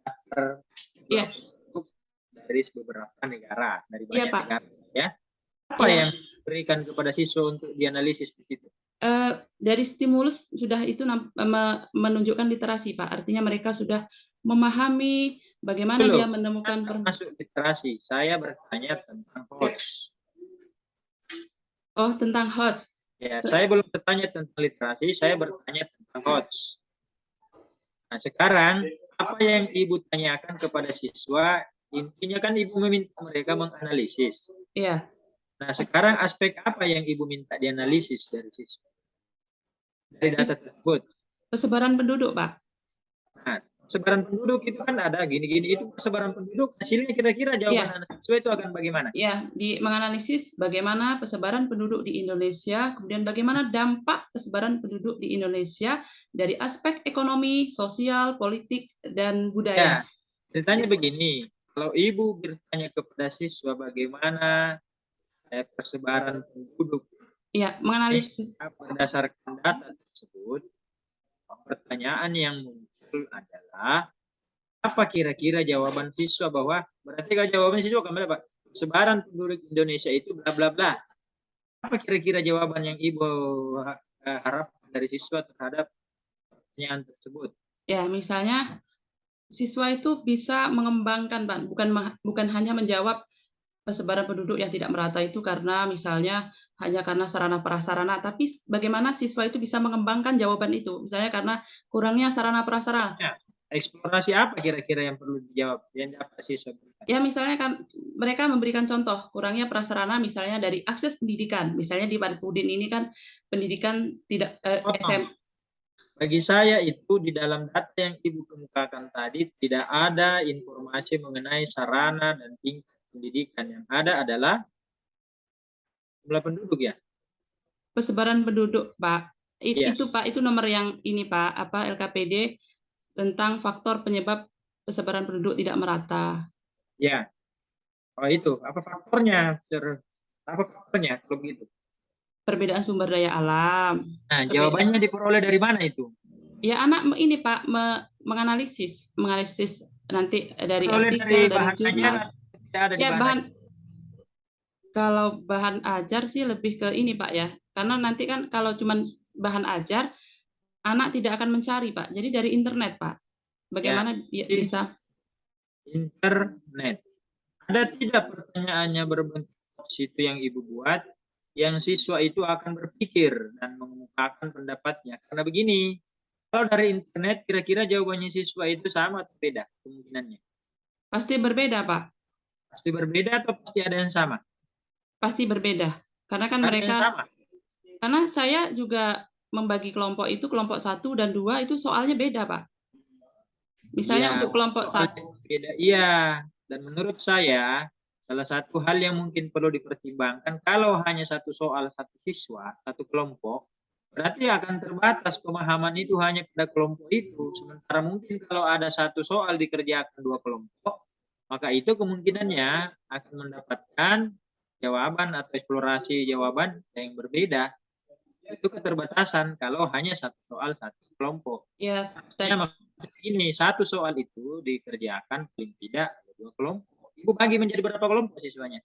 daftar dari beberapa negara, dari banyak negara ya. Apa yang diberikan kepada siswa untuk dianalisis di situ? Dari stimulus sudah itu menunjukkan literasi Pak, artinya mereka sudah memahami bagaimana dia menemukan masuk literasi. Saya bertanya tentang HOTS. Oh, tentang HOTS. Ya, saya belum bertanya tentang literasi, saya bertanya tentang HOTS. Nah, sekarang apa yang Ibu tanyakan kepada siswa, intinya kan Ibu meminta mereka menganalisis. Iya. Nah, sekarang aspek apa yang Ibu minta dianalisis dari siswa? Dari data tersebut. Persebaran penduduk, Pak. Nah, persebaran penduduk itu kan ada gini-gini, itu persebaran penduduk, hasilnya kira-kira jawaban anak siswa itu akan bagaimana? Ya, menganalisis bagaimana persebaran penduduk di Indonesia, kemudian bagaimana dampak persebaran penduduk di Indonesia dari aspek ekonomi, sosial, politik, dan budaya. Ya, ceritanya begini, kalau Ibu bertanya kepada siswa bagaimana persebaran penduduk, ya, menganalisis berdasarkan data tersebut, pertanyaan yang muncul adalah apa kira-kira jawaban siswa, bahwa berarti kalau jawaban siswa kemana Pak? Persebaran penduduk Indonesia itu bla bla bla. Apa kira-kira jawaban yang Ibu harapkan dari siswa terhadap pertanyaan tersebut? Ya, misalnya siswa itu bisa mengembangkan, Pak, bukan hanya menjawab persebaran penduduk yang tidak merata itu karena misalnya hanya karena sarana prasarana, tapi bagaimana siswa itu bisa mengembangkan jawaban itu, misalnya karena kurangnya sarana prasarana. Ya, eksplorasi apa kira-kira yang perlu dijawab, yang dapat siswa? Ya, misalnya kan mereka memberikan contoh kurangnya prasarana, misalnya dari akses pendidikan, misalnya di Paripudin ini kan pendidikan tidak SM. Bagi saya itu di dalam data yang Ibu kemukakan tadi tidak ada informasi mengenai sarana dan tingkat pendidikan. Yang ada adalah jumlah penduduk ya. Persebaran penduduk, Pak. Itu Pak, itu nomor yang ini Pak, apa LKPD tentang faktor penyebab persebaran penduduk tidak merata. Ya. Oh itu, apa faktornya? Apa faktornya kalau begitu? Perbedaan sumber daya alam. Nah, jawabannya diperoleh dari mana itu? Ya, anak ini Pak menganalisis nanti dari artikel, dari jurnal. Tidak ada di Ya, bahan. kalau bahan ajar sih lebih ke ini Pak ya. Karena nanti kan kalau cuman bahan ajar, anak tidak akan mencari Pak. Jadi dari internet Pak. Bagaimana dia jadi bisa? internet. Ada tidak pertanyaannya berbentuk situ yang Ibu buat, yang siswa itu akan berpikir dan mengemukakan pendapatnya. Karena begini, kalau dari internet kira-kira jawabannya siswa itu sama atau beda kemungkinannya? Pasti berbeda Pak. Pasti berbeda atau pasti ada yang sama? Pasti berbeda. Karena kan Ada yang mereka, sama. karena saya juga membagi kelompok itu, kelompok 1 dan 2 itu soalnya beda Pak. Misalnya Iya, untuk kelompok soalnya 1, beda. Iya, dan menurut saya salah satu hal yang mungkin perlu dipertimbangkan kalau hanya satu soal satu siswa, satu kelompok, berarti akan terbatas pemahaman itu hanya pada kelompok itu. Sementara mungkin kalau ada satu soal dikerjakan 2 kelompok, maka itu kemungkinannya akan mendapatkan jawaban atau eksplorasi jawaban yang berbeda. Itu keterbatasan kalau hanya satu soal satu kelompok. ya Artinya ini satu soal itu dikerjakan paling tidak ada 2 kelompok. Ibu bagi menjadi berapa kelompok siswanya?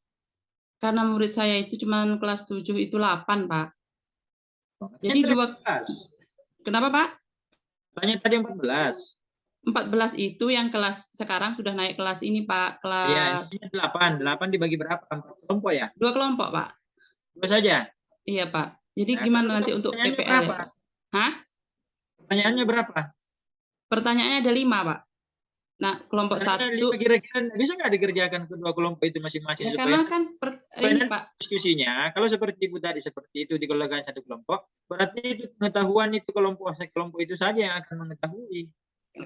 karena murid saya itu cuma kelas 7 itu 8 Pak. Jadi Tadi 2, 14. kenapa Pak? Tanya tadi 14. 14 itu yang kelas sekarang sudah naik kelas ini Pak, Iya, kelas ini 8. 8 dibagi berapa? 4 kelompok ya? 2 kelompok Pak. 2 saja. Iya Pak. Jadi Nah, gimana kalau nanti untuk pertanyaannya PPL berapa? ya? Hah? Pertanyaannya berapa? Pertanyaannya ada 5 Pak. Nah, kelompok Pertanyaannya 1, 5 kira-kira bisa nggak dikerjakan kedua kelompok itu masing-masing ya supaya karena kan ini nanti Pak, diskusinya kalau seperti Ibu tadi seperti itu dikelola satu kelompok, berarti itu pengetahuan itu kelompok itu saja yang akan mengetahui.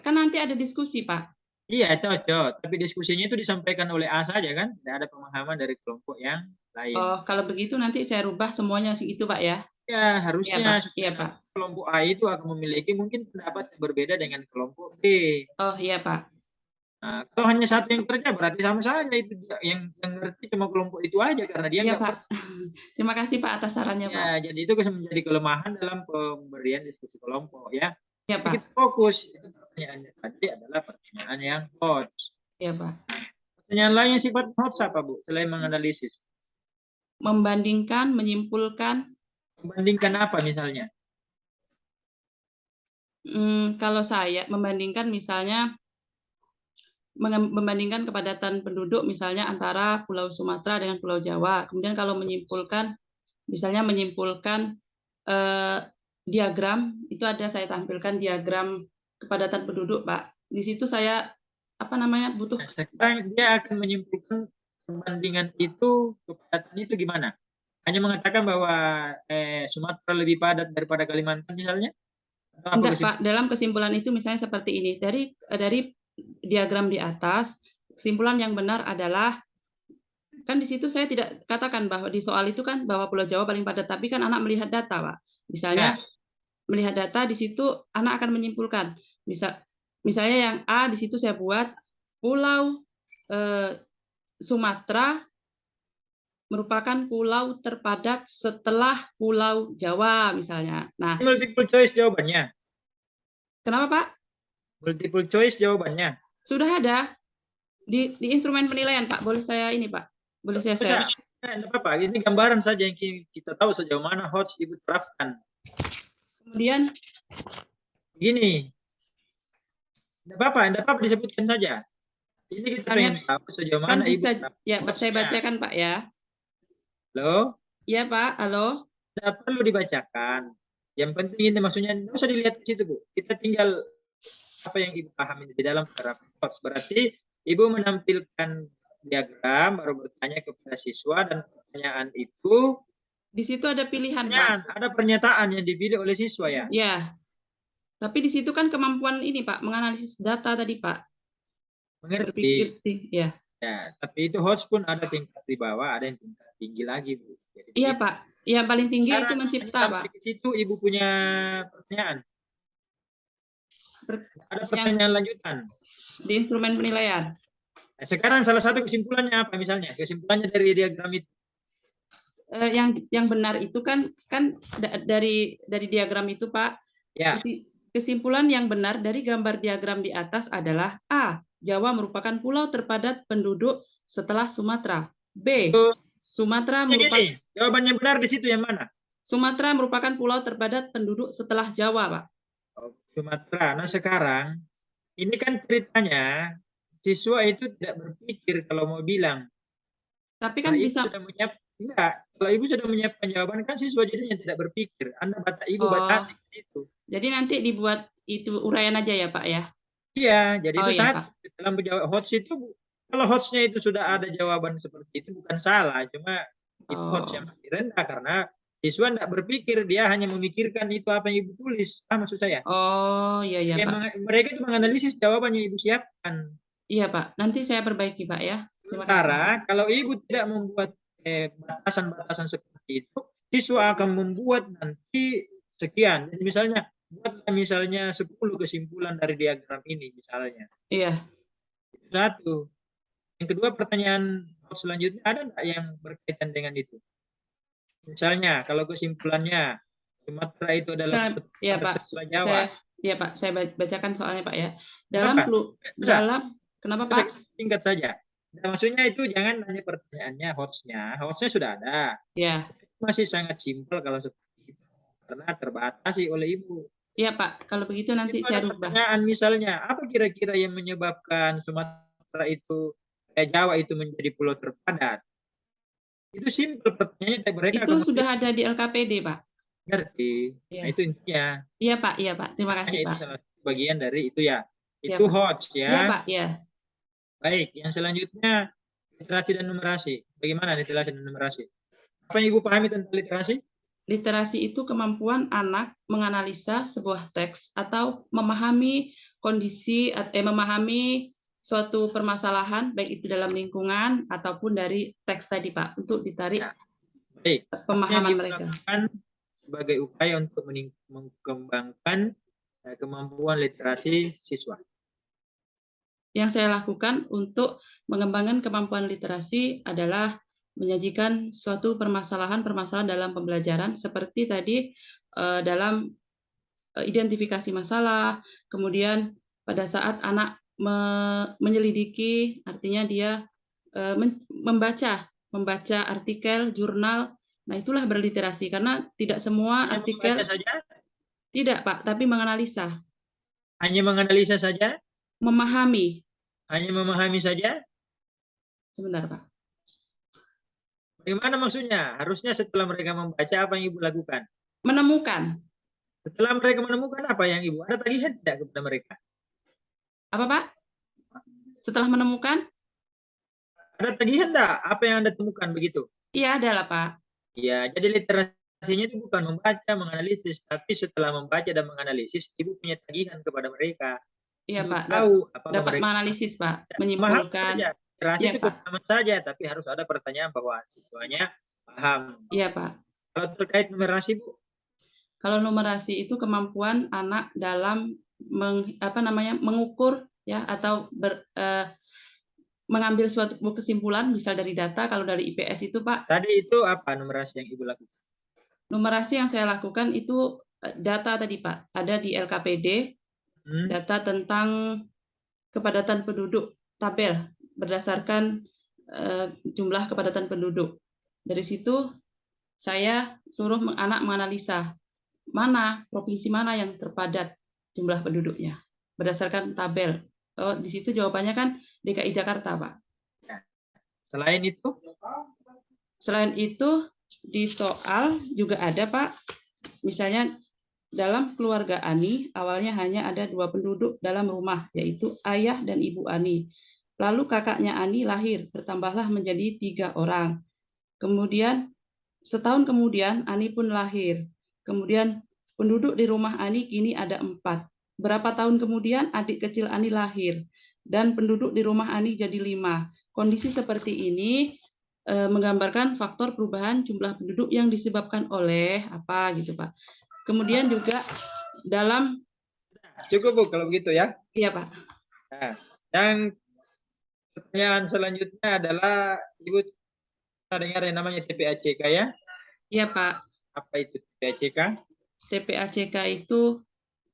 kan nanti ada diskusi Pak. Iya, cocok. Tapi diskusinya itu disampaikan oleh A saja kan? Tidak ada pemahaman dari kelompok yang lain. Oh, kalau begitu nanti saya rubah semuanya itu Pak ya. Ya, Iya harusnya Pak. supaya Iya Pak. kelompok A itu akan memiliki mungkin pendapat yang berbeda dengan kelompok B. Oh iya Pak. Nah, kalau hanya satu yang kerja berarti sama saja itu yang ngerti cuma kelompok itu aja karena dia Iya nggak Pak. Terima kasih Pak atas sarannya Pak. ya, jadi itu bisa menjadi kelemahan dalam pemberian diskusi kelompok ya. Iya Jadi Pak. kita fokus. Itu pertanyaannya tadi adalah pertanyaan yang hot. Iya Pak. Pertanyaan lain yang sifat hot apa Bu? Selain menganalisis. Membandingkan, menyimpulkan. Membandingkan apa misalnya? Kalau saya membandingkan misalnya membandingkan kepadatan penduduk misalnya antara Pulau Sumatera dengan Pulau Jawa. Kemudian kalau menyimpulkan, misalnya menyimpulkan diagram, itu ada saya tampilkan diagram kepadatan penduduk, Pak. Di situ saya butuh. Nah, sekarang dia akan menyimpulkan perbandingan itu kepadatan itu gimana? Hanya mengatakan bahwa Sumatera lebih padat daripada Kalimantan misalnya? Atau apa Enggak, Pak. Dalam kesimpulan itu misalnya seperti ini. Dari diagram di atas, kesimpulan yang benar adalah kan di situ saya tidak katakan bahwa di soal itu kan bahwa Pulau Jawa paling padat, tapi kan anak melihat data, Pak. Misalnya melihat data di situ anak akan menyimpulkan. Misalnya yang A di situ saya buat Pulau Sumatera merupakan pulau terpadat setelah Pulau Jawa misalnya. Nah, multiple choice jawabannya. Kenapa, Pak? Multiple choice jawabannya. Sudah ada di instrumen penilaian, Pak. Boleh saya ini, Pak? Boleh saya share? Tidak apa-apa. Ini gambaran saja yang kita tahu sejauh mana HOTS Ibu terapkan. Kemudian Gini. Tidak apa-apa disebutkan saja. Ini kita pengen tahu sejauh mana Ibu terapkan. Ya, saya bacakan, Pak ya. Halo? Iya, Pak. Halo. Tidak perlu dibacakan. Yang penting ini maksudnya tidak usah dilihat di situ, Bu. Kita tinggal apa yang Ibu pahami di dalam penerapan HOTS. Berarti Ibu menampilkan diagram, baru bertanya kepada siswa, dan pertanyaan itu di situ ada pilihan, Pak. Ada pernyataan yang dipilih oleh siswa ya? Ya. Tapi di situ kan kemampuan ini, Pak, menganalisis data tadi, Pak. Mengerti. Ya. Ya, tapi itu HOTS pun ada tingkat di bawah, ada yang tingkat tinggi lagi, Bu. Jadi, iya, Pak. Yang paling tinggi itu mencipta, Pak. Di situ Ibu punya pertanyaan. Ada pertanyaan lanjutan. Di instrumen penilaian. Nah, sekarang salah satu kesimpulannya apa misalnya? Kesimpulannya dari diagram itu. Yang benar itu kan dari diagram itu, Pak. Ya. Kesimpulan yang benar dari gambar diagram di atas adalah A. Jawa merupakan pulau terpadat penduduk setelah Sumatera. B. Itu Sumatera gini, merupakan jawabannya benar di situ yang mana? Sumatera merupakan pulau terpadat penduduk setelah Jawa, Pak. Oh, Sumatera. Nah sekarang ini kan ceritanya siswa itu tidak berpikir kalau mau bilang. Tapi Nah, kan ibu bisa sudah enggak. Kalau ibu sudah menyiapkan jawaban kan siswa jadinya tidak berpikir. Ibu Oh. batasi di situ. jadi nanti dibuat itu uraian aja ya, Pak ya. Iya, jadi Oh itu iya, satu. Pak. Dalam menjawab hots itu, kalau hotsnya itu sudah ada jawaban seperti itu bukan salah, cuma itu hotsnya Oh. masih rendah karena siswa tidak berpikir, dia hanya memikirkan itu apa yang ibu tulis. Maksud saya. Oh, iya ya, Pak. Mereka itu menganalisis jawaban yang ibu siapkan. Iya, Pak. Nanti saya perbaiki, Pak ya. Terima kasih. Sementara kalau ibu tidak membuat batasan-batasan seperti itu, siswa akan membuat nanti sekian. Jadi misalnya buatlah misalnya 10 kesimpulan dari diagram ini misalnya. Iya. Itu satu. Yang kedua, pertanyaan selanjutnya ada enggak yang berkaitan dengan itu? Misalnya kalau kesimpulannya Sumatera itu adalah Iya, Pak. setelah Jawa. Iya, Pak. Saya bacakan soalnya, Pak ya. Kenapa? Kenapa, Pak? Singkat saja. Nah, maksudnya itu jangan hanya pertanyaannya hotsnya sudah ada. Iya. Masih sangat simpel kalau seperti itu karena terbatasi oleh ibu. Iya, Pak. Kalau begitu nanti Itu saya ada rubah. pertanyaan misalnya, apa kira-kira yang menyebabkan Sumatera itu Jawa itu menjadi pulau terpadat? Itu simpel pertanyaannya, tapi mereka Itu akan sudah ada di LKPD, Pak. ngerti. Iya. Nah, itu intinya. Iya, Pak. Iya, Pak. Terima kasih, Itu Pak. salah satu bagian dari itu ya. Iya, Itu Pak. hots ya. Iya, Pak. Iya. Baik, yang selanjutnya literasi dan numerasi. Bagaimana literasi dan numerasi? Apa yang ibu pahami tentang literasi? Literasi itu kemampuan anak menganalisa sebuah teks atau memahami kondisi memahami suatu permasalahan baik itu dalam lingkungan ataupun dari teks tadi, Pak, untuk ditarik Ya. Baik. pemahaman Apa yang mereka. dilakukan sebagai upaya untuk mengembangkan kemampuan literasi siswa? Yang saya lakukan untuk mengembangkan kemampuan literasi adalah menyajikan suatu permasalahan-permasalahan dalam pembelajaran seperti tadi dalam identifikasi masalah, kemudian pada saat anak menyelidiki, artinya dia membaca artikel, jurnal, nah itulah berliterasi karena tidak semua Hanya artikel membaca saja? tidak, Pak, tapi menganalisa, Hanya menganalisa saja? memahami. Hanya memahami saja? Sebentar, Pak. Bagaimana maksudnya? Harusnya setelah mereka membaca apa yang ibu lakukan? Menemukan. Setelah mereka menemukan apa yang ibu? Ada tagihan tidak kepada mereka? Apa, Pak? Setelah menemukan? Ada tagihan tidak? Apa yang Anda temukan begitu? Iya, ada lah, Pak. Ya, jadi literasinya itu bukan membaca, menganalisis, tapi setelah membaca dan menganalisis, ibu punya tagihan kepada mereka. Iya, Ibu Pak. tahu apa Dapat mereka menganalisis, Pak. paham Menyimpulkan. saja. Literasi Iya, itu Pak. pemahaman saja, tapi harus ada pertanyaan bahwa siswanya paham. Iya, Pak. Kalau terkait numerasi, Bu? Kalau numerasi itu kemampuan anak dalam mengukur ya atau mengambil suatu kesimpulan misal dari data. Kalau dari IPS itu, Pak, Tadi itu apa numerasi yang ibu lakukan? numerasi yang saya lakukan itu data tadi, Pak, ada di LKPD, data tentang kepadatan penduduk, tabel berdasarkan jumlah kepadatan penduduk. Dari situ saya suruh anak menganalisa mana provinsi mana yang terpadat jumlah penduduknya berdasarkan tabel. Oh, di situ jawabannya kan DKI Jakarta, Pak. Selain itu? Selain itu di soal juga ada, Pak. Misalnya dalam keluarga Ani awalnya hanya ada 2 penduduk dalam rumah, yaitu ayah dan ibu Ani. Lalu kakaknya Ani lahir, bertambahlah menjadi 3 orang. Kemudian setahun kemudian Ani pun lahir. Kemudian penduduk di rumah Ani kini ada 4. Berapa tahun kemudian adik kecil Ani lahir dan penduduk di rumah Ani jadi 5. Kondisi seperti ini menggambarkan faktor perubahan jumlah penduduk yang disebabkan oleh apa gitu, Pak. Kemudian juga dalam cukup, Bu, kalau begitu ya. Iya, Pak. Nah, yang pertanyaan selanjutnya adalah Ibu dengar yang namanya TPACK ya? Iya, Pak. Apa itu TPACK? TPACK itu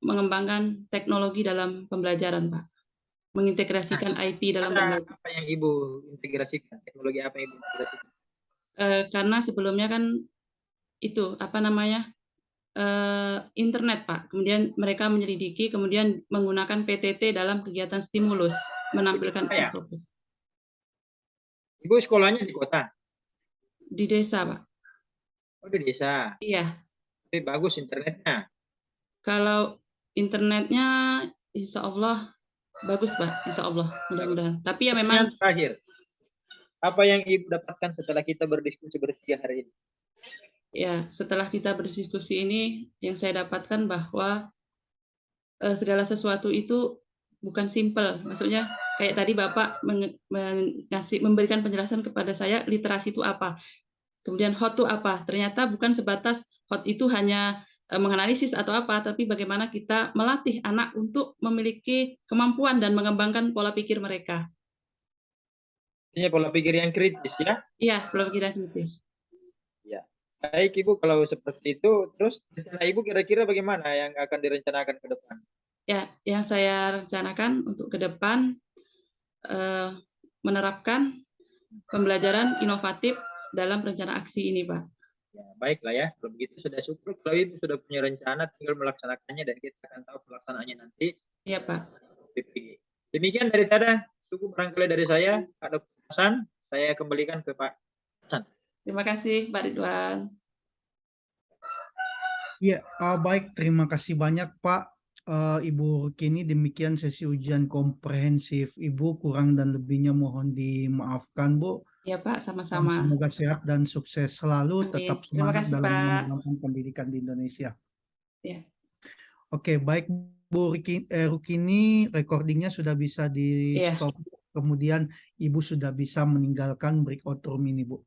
mengembangkan teknologi dalam pembelajaran, Pak. mengintegrasikan IT dalam pembelajaran. Apa yang Ibu integrasikan? Teknologi apa yang Ibu integrasikan? Karena sebelumnya kan itu apa namanya internet Pak, kemudian mereka menyelidiki, kemudian menggunakan PTT dalam kegiatan stimulus, menampilkan Ya. infografis Ibu sekolahnya di kota? di desa Pak. Oh, di desa. Iya, Tapi bagus internetnya. kalau internetnya insya Allah bagus Pak, insya Allah mudah-mudahan. Tapi ya memang Pertanyaan terakhir, apa yang Ibu dapatkan setelah kita berdiskusi bertiga hari ini? ya setelah kita berdiskusi ini yang saya dapatkan bahwa segala sesuatu itu bukan simpel. Maksudnya kayak tadi Bapak memberikan penjelasan kepada saya literasi itu apa. Kemudian hot itu apa? Ternyata bukan sebatas hot itu hanya menganalisis atau apa, tapi bagaimana kita melatih anak untuk memiliki kemampuan dan mengembangkan pola pikir mereka. Artinya pola pikir yang kritis ya? Iya, pola pikir yang kritis. Ya. Baik Ibu, kalau seperti itu, terus rencana Ibu kira-kira bagaimana yang akan direncanakan ke depan? Ya, yang saya rencanakan untuk ke depan menerapkan pembelajaran inovatif dalam rencana aksi ini, Pak. Ya, baiklah ya. Kalau begitu sudah syukur kalau Ibu sudah punya rencana, tinggal melaksanakannya dan kita akan tahu pelaksanaannya nanti. Iya, Pak. Demikian dari saya, cukup barangkali dari saya. Ada pesan, saya kembalikan ke Pak Hasan. Terima kasih, Pak Ridwan. Ya, baik. Terima kasih banyak, Pak. Ibu Rukini, demikian sesi ujian komprehensif Ibu. Kurang dan lebihnya mohon dimaafkan, Bu. Ya, Pak, sama-sama. Semoga sehat dan sukses selalu. Amin. Tetap Terima semangat kasih, dalam Pak. mengembangkan pendidikan di Indonesia. Ya. Oke, baik Bu Rukini, recordingnya sudah bisa di Iya. stop. Kemudian Ibu sudah bisa meninggalkan breakout room ini, Bu.